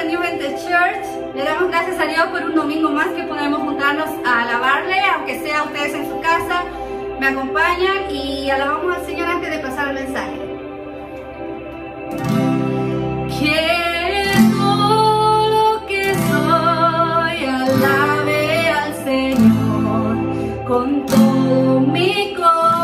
New Vintage Church. Le damos gracias a Dios por un domingo más que podemos juntarnos a alabarle, aunque sea ustedes en su casa, me acompañan y alabamos al Señor antes de pasar al mensaje. Que todo lo que soy alabe al Señor con todo mi corazón.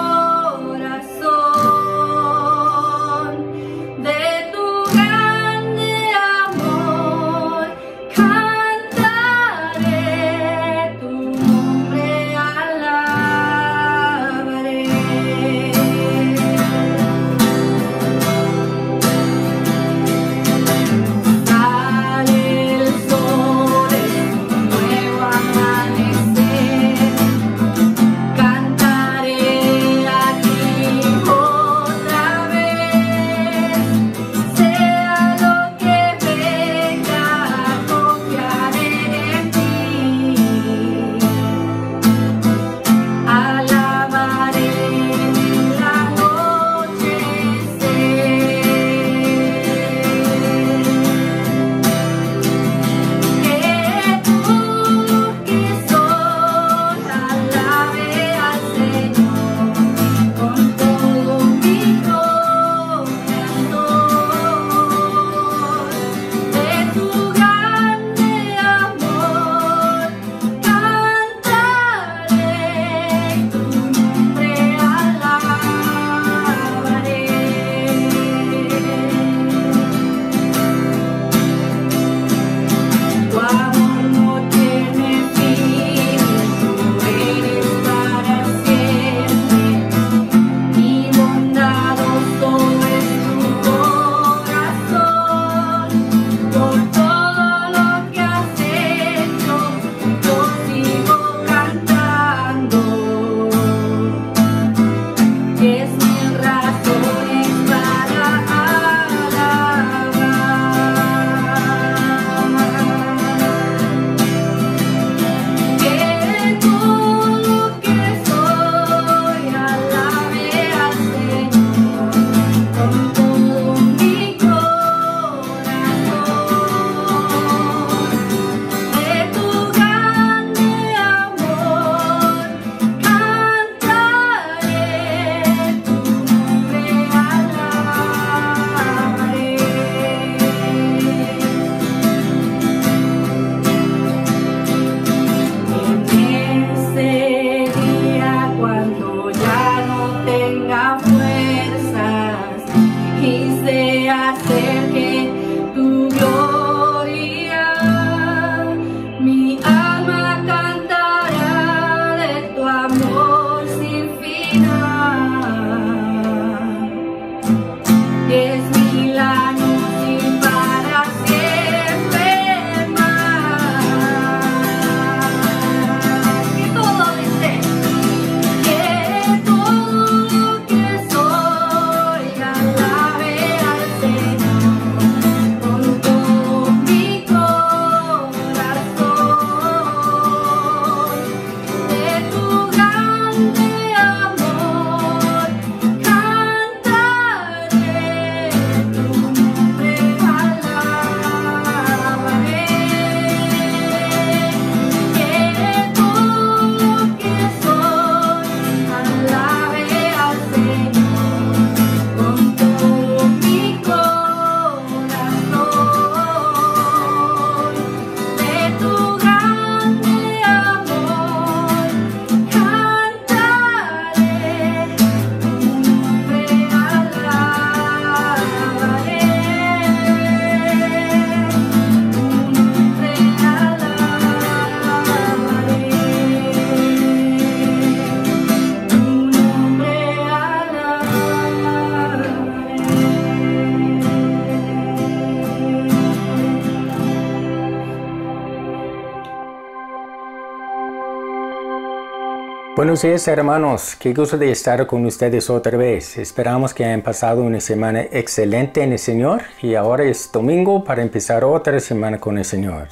Buenos días hermanos, qué gusto de estar con ustedes otra vez. Esperamos que hayan pasado una semana excelente en el Señor y ahora es domingo para empezar otra semana con el Señor.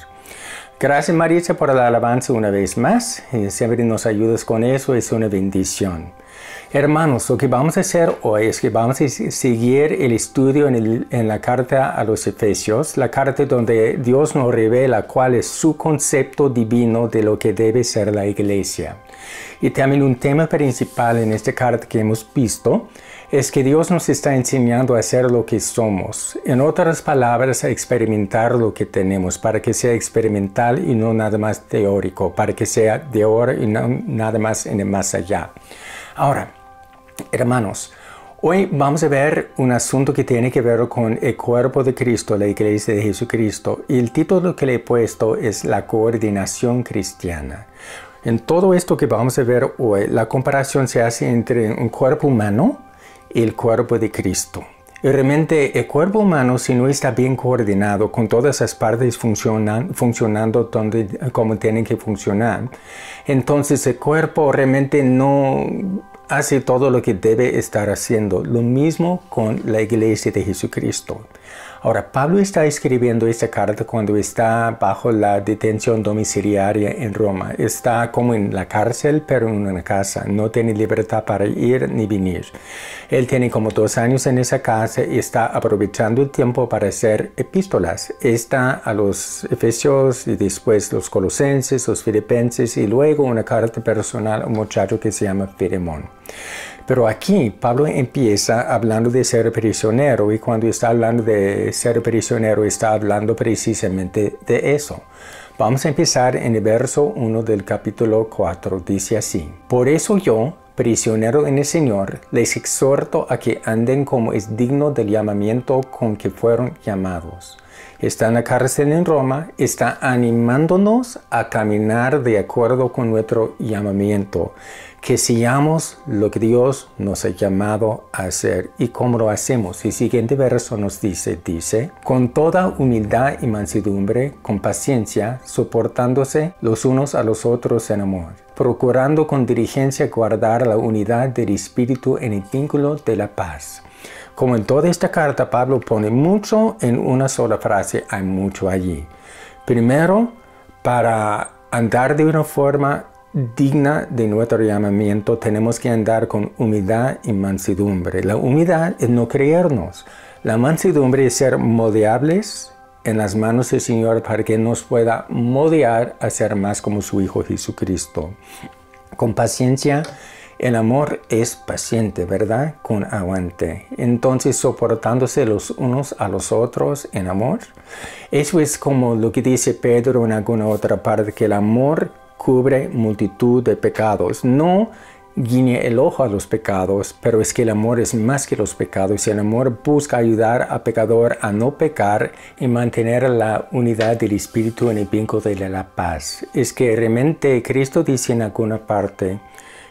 Gracias Maritza por la alabanza una vez más, y siempre nos ayudas con eso, es una bendición. Hermanos, lo que vamos a hacer hoy es que vamos a seguir el estudio en la carta a los Efesios, la carta donde Dios nos revela cuál es su concepto divino de lo que debe ser la iglesia. Y también un tema principal en esta carta que hemos visto es que Dios nos está enseñando a hacer lo que somos. En otras palabras, a experimentar lo que tenemos, para que sea experimental y no nada más teórico, para que sea de ahora y no nada más en el más allá. Ahora, hermanos, hoy vamos a ver un asunto que tiene que ver con el cuerpo de Cristo, la iglesia de Jesucristo. Y el título que le he puesto es la coordinación cristiana. En todo esto que vamos a ver hoy, la comparación se hace entre un cuerpo humano y el cuerpo de Cristo. Y realmente el cuerpo humano, si no está bien coordinado, con todas las partes funcionando como tienen que funcionar, entonces el cuerpo realmente no hace todo lo que debe estar haciendo. Lo mismo con la iglesia de Jesucristo. Ahora, Pablo está escribiendo esta carta cuando está bajo la detención domiciliaria en Roma. Está como en la cárcel, pero en una casa. No tiene libertad para ir ni venir. Él tiene como 2 años en esa casa y está aprovechando el tiempo para hacer epístolas. Está a los Efesios y después los Colosenses, los Filipenses y luego una carta personal a un muchacho que se llama Filemón. Pero aquí Pablo empieza hablando de ser prisionero y cuando está hablando de ser prisionero está hablando precisamente de eso. Vamos a empezar en el verso 1 del capítulo 4. Dice así: Por eso yo, prisionero en el Señor, les exhorto a que anden como es digno del llamamiento con que fueron llamados. Está en la cárcel en Roma, está animándonos a caminar de acuerdo con nuestro llamamiento, que sigamos lo que Dios nos ha llamado a hacer. ¿Y cómo lo hacemos? El siguiente verso nos dice, con toda humildad y mansedumbre, con paciencia, soportándose los unos a los otros en amor, procurando con diligencia guardar la unidad del Espíritu en el vínculo de la paz. Como en toda esta carta, Pablo pone mucho en una sola frase, hay mucho allí. Primero, para andar de una forma digna de nuestro llamamiento, tenemos que andar con humildad y mansedumbre. La humildad es no creernos. La mansedumbre es ser moldeables en las manos del Señor para que nos pueda moldear a ser más como su Hijo Jesucristo. Con paciencia, el amor es paciente, ¿verdad? Con aguante. Entonces, soportándose los unos a los otros en amor. Eso es como lo que dice Pedro en alguna otra parte, que el amor cubre multitud de pecados. No guiñe el ojo a los pecados, pero es que el amor es más que los pecados. El amor busca ayudar al pecador a no pecar y mantener la unidad del Espíritu en el vínculo de la paz. Es que realmente Cristo dice en alguna parte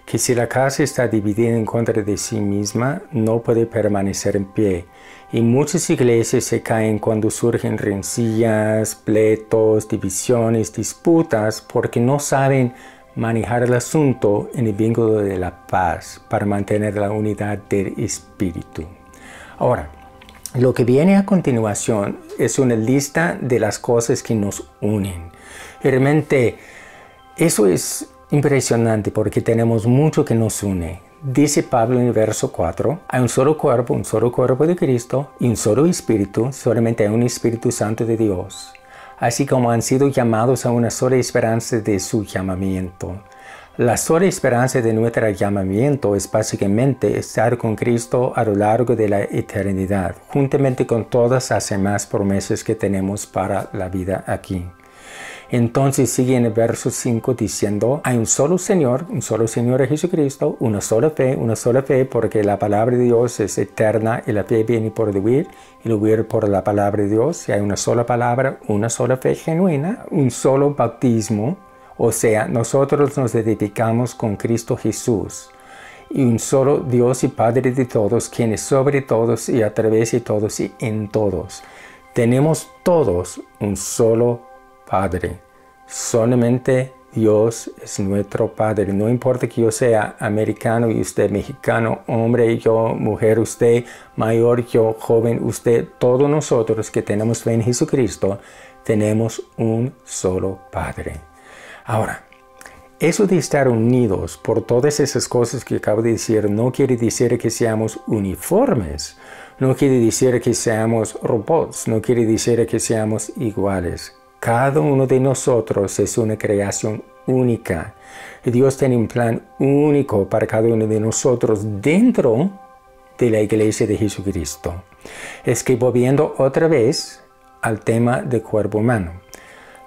que si la casa está dividida en contra de sí misma, no puede permanecer en pie. Y muchas iglesias se caen cuando surgen rencillas, pleitos, divisiones, disputas, porque no saben manejar el asunto en el vínculo de la paz para mantener la unidad del Espíritu. Ahora, lo que viene a continuación es una lista de las cosas que nos unen. Realmente, eso es impresionante porque tenemos mucho que nos une. Dice Pablo en el verso 4, hay un solo cuerpo de Cristo y un solo Espíritu, solamente hay un Espíritu Santo de Dios. Así como han sido llamados a una sola esperanza de su llamamiento. La sola esperanza de nuestro llamamiento es básicamente estar con Cristo a lo largo de la eternidad, juntamente con todas las demás promesas que tenemos para la vida aquí. Entonces sigue en el verso 5 diciendo, hay un solo Señor es Jesucristo, una sola fe, porque la palabra de Dios es eterna y la fe viene por el oír y el oír por la palabra de Dios. Y hay una sola palabra, una sola fe genuina, un solo bautismo, o sea, nosotros nos identificamos con Cristo Jesús. Y un solo Dios y Padre de todos, quien es sobre todos y a través de todos y en todos. Tenemos todos un solo Padre. Solamente Dios es nuestro Padre. No importa que yo sea americano y usted mexicano, hombre, yo, mujer, usted, mayor, yo, joven, usted, todos nosotros que tenemos fe en Jesucristo, tenemos un solo Padre. Ahora, eso de estar unidos por todas esas cosas que acabo de decir no quiere decir que seamos uniformes, no quiere decir que seamos robots, no quiere decir que seamos iguales. Cada uno de nosotros es una creación única. Dios tiene un plan único para cada uno de nosotros dentro de la iglesia de Jesucristo. Es que volviendo otra vez al tema del cuerpo humano.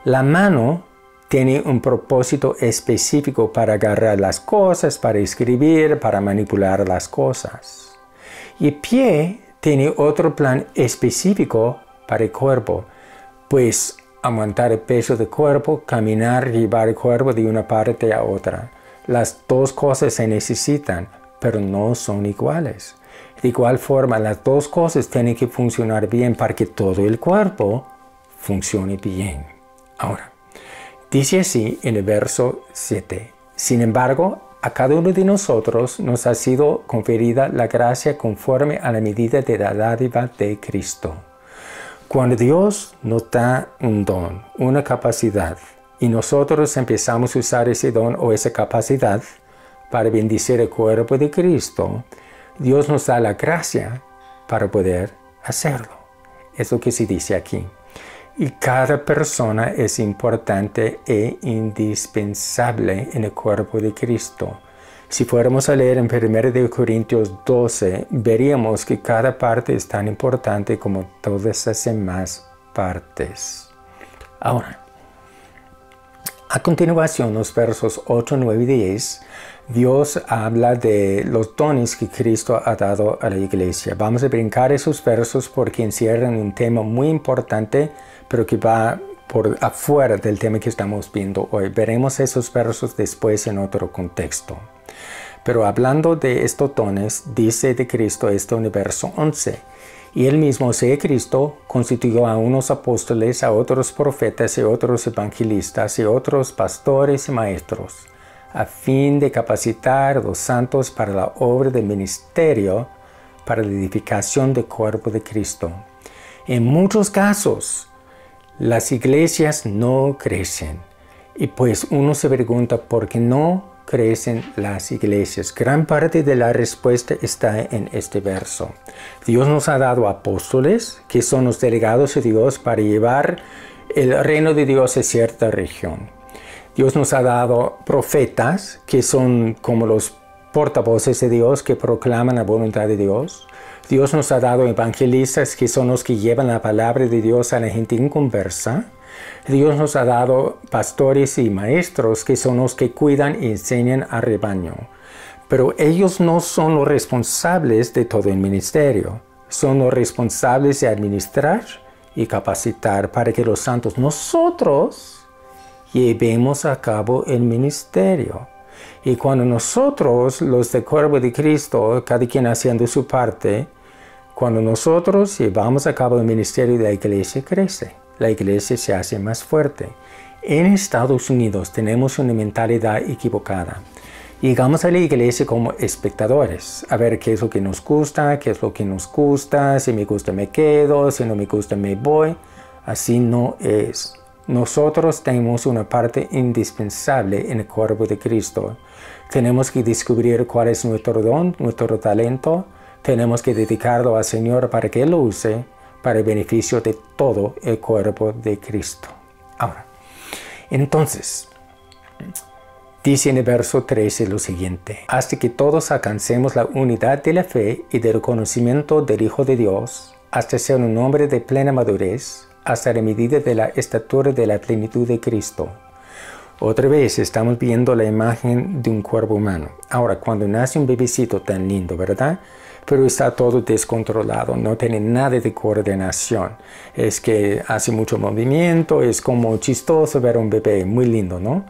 La mano tiene un propósito específico para agarrar las cosas, para escribir, para manipular las cosas. Y el pie tiene otro plan específico para el cuerpo, pues aguantar el peso del cuerpo, caminar, llevar el cuerpo de una parte a otra. Las dos cosas se necesitan, pero no son iguales. De igual forma, las dos cosas tienen que funcionar bien para que todo el cuerpo funcione bien. Ahora, dice así en el verso 7. Sin embargo, a cada uno de nosotros nos ha sido conferida la gracia conforme a la medida de la dádiva de Cristo. Cuando Dios nos da un don, una capacidad, y nosotros empezamos a usar ese don o esa capacidad para bendecir el cuerpo de Cristo, Dios nos da la gracia para poder hacerlo. Es lo que se dice aquí. Y cada persona es importante e indispensable en el cuerpo de Cristo. Si fuéramos a leer en 1 Corintios 12, veríamos que cada parte es tan importante como todas las demás partes. Ahora, a continuación, los versos 8, 9 y 10, Dios habla de los dones que Cristo ha dado a la iglesia. Vamos a brincar esos versos porque encierran un tema muy importante, pero que va por afuera del tema que estamos viendo hoy. Veremos esos versos después en otro contexto. Pero hablando de estos dones, dice de Cristo esto en el verso 11. Y él mismo, sea Cristo, constituyó a unos apóstoles, a otros profetas y otros evangelistas y otros pastores y maestros, a fin de capacitar a los santos para la obra del ministerio, para la edificación del cuerpo de Cristo. En muchos casos, las iglesias no crecen. Y pues uno se pregunta por qué no crecen las iglesias. Gran parte de la respuesta está en este verso. Dios nos ha dado apóstoles, que son los delegados de Dios para llevar el reino de Dios a cierta región. Dios nos ha dado profetas, que son como los portavoces de Dios, que proclaman la voluntad de Dios. Dios nos ha dado evangelistas, que son los que llevan la palabra de Dios a la gente inconversa. Dios nos ha dado pastores y maestros, que son los que cuidan y enseñan al rebaño. Pero ellos no son los responsables de todo el ministerio. Son los responsables de administrar y capacitar para que los santos, nosotros, llevemos a cabo el ministerio. Y cuando nosotros, los del cuerpo de Cristo, cada quien haciendo su parte, cuando nosotros llevamos a cabo el ministerio de la iglesia, crece. La iglesia se hace más fuerte. En Estados Unidos tenemos una mentalidad equivocada. Llegamos a la iglesia como espectadores, a ver qué es lo que nos gusta, qué es lo que nos gusta, si me gusta me quedo, si no me gusta me voy. Así no es. Nosotros tenemos una parte indispensable en el cuerpo de Cristo. Tenemos que descubrir cuál es nuestro don, nuestro talento. Tenemos que dedicarlo al Señor para que Él lo use para el beneficio de todo el cuerpo de Cristo. Ahora, entonces, dice en el verso 13 lo siguiente: hasta que todos alcancemos la unidad de la fe y del conocimiento del Hijo de Dios, hasta ser un hombre de plena madurez, hasta la medida de la estatura de la plenitud de Cristo. Otra vez estamos viendo la imagen de un cuerpo humano. Ahora, cuando nace un bebecito tan lindo, ¿verdad? Pero está todo descontrolado, no tiene nada de coordinación. Es que hace mucho movimiento, es como chistoso ver a un bebé, muy lindo, ¿no?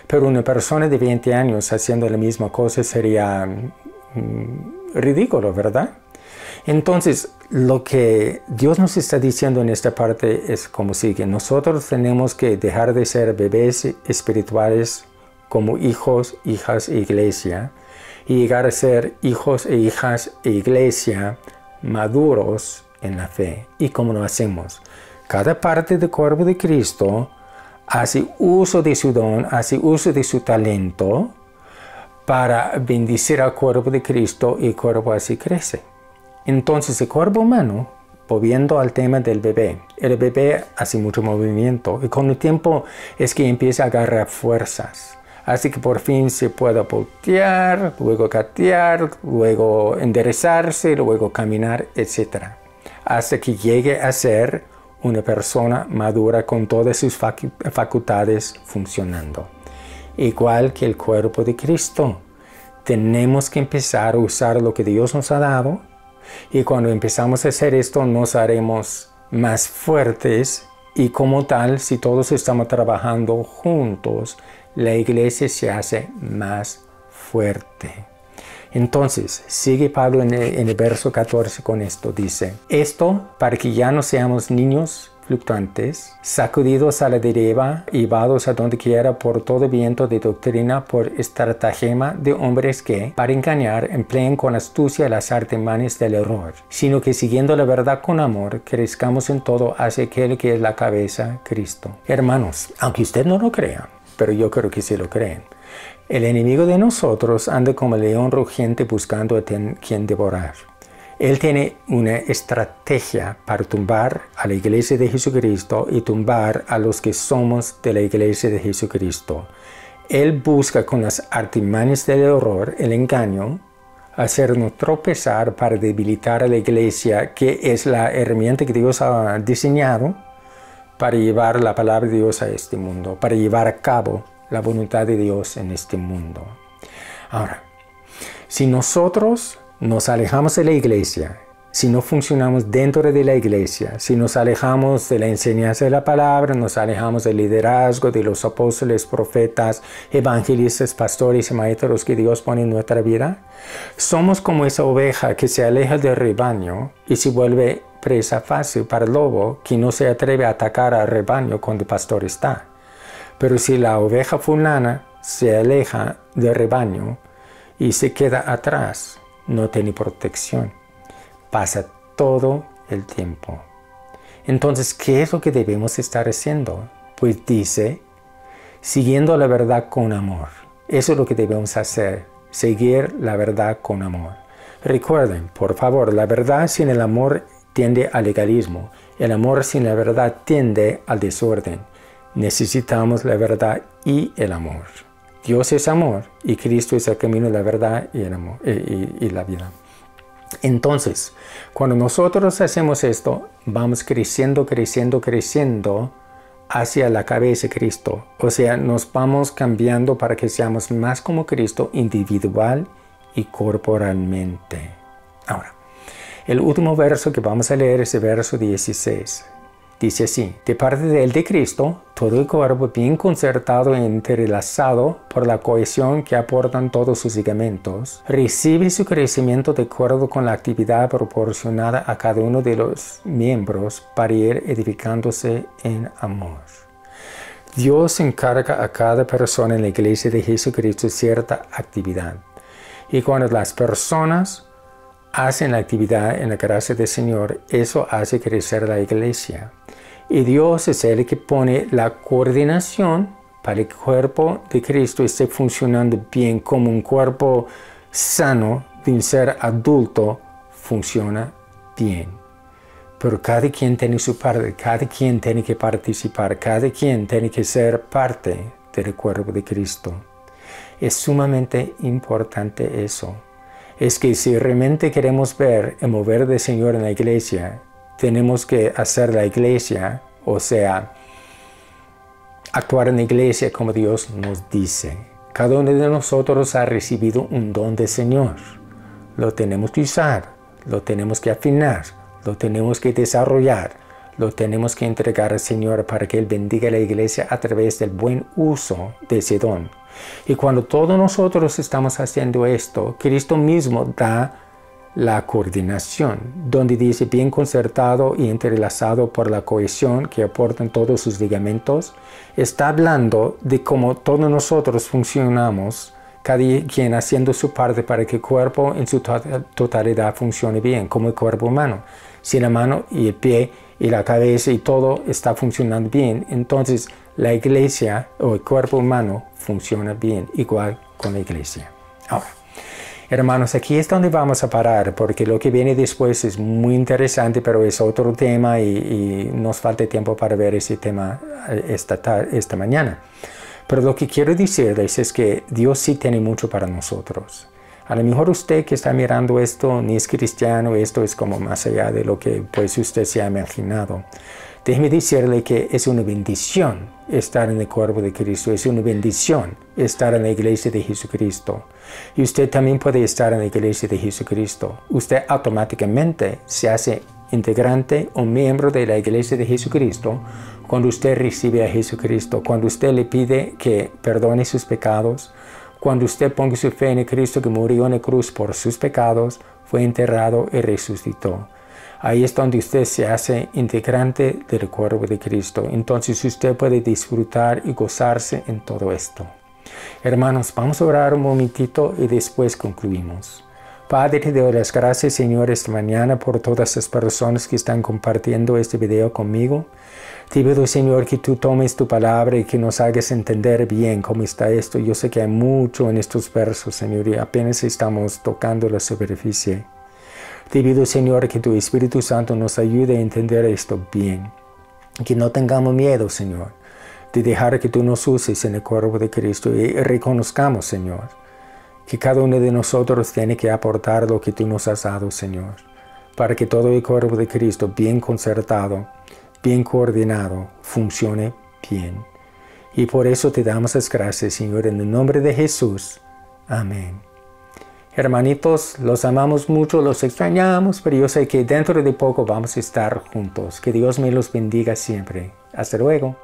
Pero una persona de 20 años haciendo la misma cosa sería ridículo, ¿verdad? Entonces, lo que Dios nos está diciendo en esta parte es como sigue. Nosotros tenemos que dejar de ser bebés espirituales como hijos, hijas e iglesia, y llegar a ser hijos e hijas e iglesia maduros en la fe. ¿Y cómo lo hacemos? Cada parte del cuerpo de Cristo hace uso de su don, hace uso de su talento para bendecir al cuerpo de Cristo y el cuerpo así crece. Entonces el cuerpo humano, volviendo al tema del bebé, el bebé hace mucho movimiento y con el tiempo es que empieza a agarrar fuerzas. Así que por fin se puede voltear, luego gatear, luego enderezarse, luego caminar, etc. Hasta que llegue a ser una persona madura con todas sus facultades funcionando. Igual que el cuerpo de Cristo, tenemos que empezar a usar lo que Dios nos ha dado y cuando empezamos a hacer esto nos haremos más fuertes y como tal, si todos estamos trabajando juntos, la iglesia se hace más fuerte. Entonces, sigue Pablo en el verso 14 con esto, dice, esto para que ya no seamos niños fluctuantes, sacudidos a la deriva y llevados a donde quiera por todo viento de doctrina, por estratagema de hombres que, para engañar, emplean con astucia las artimañas del error, sino que siguiendo la verdad con amor, crezcamos en todo hacia aquel que es la cabeza, Cristo. Hermanos, aunque usted no lo crea, pero yo creo que sí lo creen, el enemigo de nosotros anda como león rugiente buscando a quien devorar. Él tiene una estrategia para tumbar a la iglesia de Jesucristo y tumbar a los que somos de la iglesia de Jesucristo. Él busca con las artimañas del error, el engaño, hacernos tropezar para debilitar a la iglesia, que es la herramienta que Dios ha diseñado para llevar la palabra de Dios a este mundo, para llevar a cabo la voluntad de Dios en este mundo. Ahora, si nosotros nos alejamos de la iglesia, si no funcionamos dentro de la iglesia, si nos alejamos de la enseñanza de la palabra, nos alejamos del liderazgo de los apóstoles, profetas, evangelistas, pastores y maestros que Dios pone en nuestra vida, somos como esa oveja que se aleja del rebaño y se vuelve presa fácil para el lobo que no se atreve a atacar al rebaño cuando el pastor está. Pero si la oveja fulana se aleja del rebaño y se queda atrás, no tiene protección. Pasa todo el tiempo. Entonces, ¿qué es lo que debemos estar haciendo? Pues dice, siguiendo la verdad con amor. Eso es lo que debemos hacer, seguir la verdad con amor. Recuerden, por favor, la verdad sin el amor tiende al legalismo. El amor sin la verdad tiende al desorden. Necesitamos la verdad y el amor. Dios es amor y Cristo es el camino, la verdad y el amor y la vida. Entonces, cuando nosotros hacemos esto, vamos creciendo hacia la cabeza de Cristo. O sea, nos vamos cambiando para que seamos más como Cristo individual y corporalmente. Ahora, el último verso que vamos a leer es el verso 16. Dice así, de parte de él, de Cristo, todo el cuerpo bien concertado e entrelazado por la cohesión que aportan todos sus ligamentos, recibe su crecimiento de acuerdo con la actividad proporcionada a cada uno de los miembros para ir edificándose en amor. Dios encarga a cada persona en la iglesia de Jesucristo cierta actividad. Y cuando las personas hacen la actividad en la gracia del Señor, eso hace crecer la iglesia. Y Dios es el que pone la coordinación para que el cuerpo de Cristo esté funcionando bien, como un cuerpo sano de un ser adulto funciona bien. Pero cada quien tiene su parte, cada quien tiene que participar, cada quien tiene que ser parte del cuerpo de Cristo. Es sumamente importante eso. Es que si realmente queremos ver el mover del Señor en la iglesia, tenemos que hacer la iglesia, o sea, actuar en la iglesia como Dios nos dice. Cada uno de nosotros ha recibido un don del Señor. Lo tenemos que usar, lo tenemos que afinar, lo tenemos que desarrollar, lo tenemos que entregar al Señor para que Él bendiga a la iglesia a través del buen uso de ese don. Y cuando todos nosotros estamos haciendo esto, Cristo mismo da la coordinación, donde dice bien concertado y entrelazado por la cohesión que aportan todos sus ligamentos. Está hablando de cómo todos nosotros funcionamos, cada quien haciendo su parte para que el cuerpo en su totalidad funcione bien, como el cuerpo humano. Si la mano y el pie y la cabeza y todo está funcionando bien, entonces la iglesia o el cuerpo humano funciona bien, igual con la iglesia. Ahora, hermanos, aquí es donde vamos a parar, porque lo que viene después es muy interesante, pero es otro tema y nos falta tiempo para ver ese tema esta mañana. Pero lo que quiero decirles es que Dios sí tiene mucho para nosotros. A lo mejor usted que está mirando esto ni es cristiano, esto es como más allá de lo que pues usted se ha imaginado. Déjeme decirle que es una bendición estar en el cuerpo de Cristo, es una bendición estar en la iglesia de Jesucristo. Y usted también puede estar en la iglesia de Jesucristo. Usted automáticamente se hace integrante o miembro de la iglesia de Jesucristo cuando usted recibe a Jesucristo, cuando usted le pide que perdone sus pecados, cuando usted ponga su fe en Cristo que murió en la cruz por sus pecados, fue enterrado y resucitó. Ahí es donde usted se hace integrante del cuerpo de Cristo. Entonces usted puede disfrutar y gozarse en todo esto. Hermanos, vamos a orar un momentito y después concluimos. Padre, te doy las gracias, Señor, esta mañana por todas las personas que están compartiendo este video conmigo. Te pido, Señor, que tú tomes tu palabra y que nos hagas entender bien cómo está esto. Yo sé que hay mucho en estos versos, Señor, y apenas estamos tocando la superficie. Te pido, Señor, que tu Espíritu Santo nos ayude a entender esto bien. Que no tengamos miedo, Señor, de dejar que tú nos uses en el cuerpo de Cristo y reconozcamos, Señor, que cada uno de nosotros tiene que aportar lo que tú nos has dado, Señor, para que todo el cuerpo de Cristo, bien concertado, bien coordinado, funcione bien. Y por eso te damos las gracias, Señor, en el nombre de Jesús. Amén. Hermanitos, los amamos mucho, los extrañamos, pero yo sé que dentro de poco vamos a estar juntos. Que Dios me los bendiga siempre. Hasta luego.